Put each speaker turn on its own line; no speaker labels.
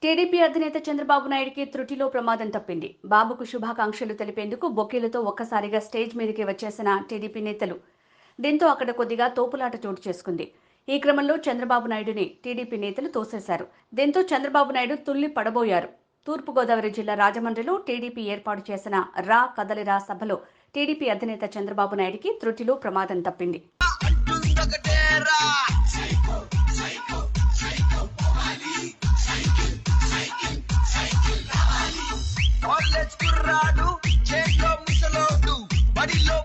TDP అధినేత చంద్రబాబు నాయుడికి త్రుటిలో ప్రమాదం తప్పింది. బాబుకు శుభాకాంక్షలు తెలిపేందుకు బొకేలతో ఒక్కసారిగా స్టేజ్ మీదకి వచ్చేసిన టీడీపీ నేతలు. దీంతో అక్కడ కొద్దిగా తోపులాట చోటు చేసుకుంది. ఈ క్రమంలో చంద్రబాబు నాయుడుని టీడీపీ నేతలు తోసేశారు. దీంతో చంద్రబాబు నాయుడు తుల్లి పడబోయారు. తూర్పుగోదావరి జిల్లా రాజమండ్రిలో టీడీపీ ఏర్పాటు చేసిన రా కదలిరా సభలో టీడీపీ అధినేత చంద్రబాబు నాయుడికి త్రుటిలో ప్రమాదం తప్పింది.
Let's go, Radu. Check your muscle, do. Body low.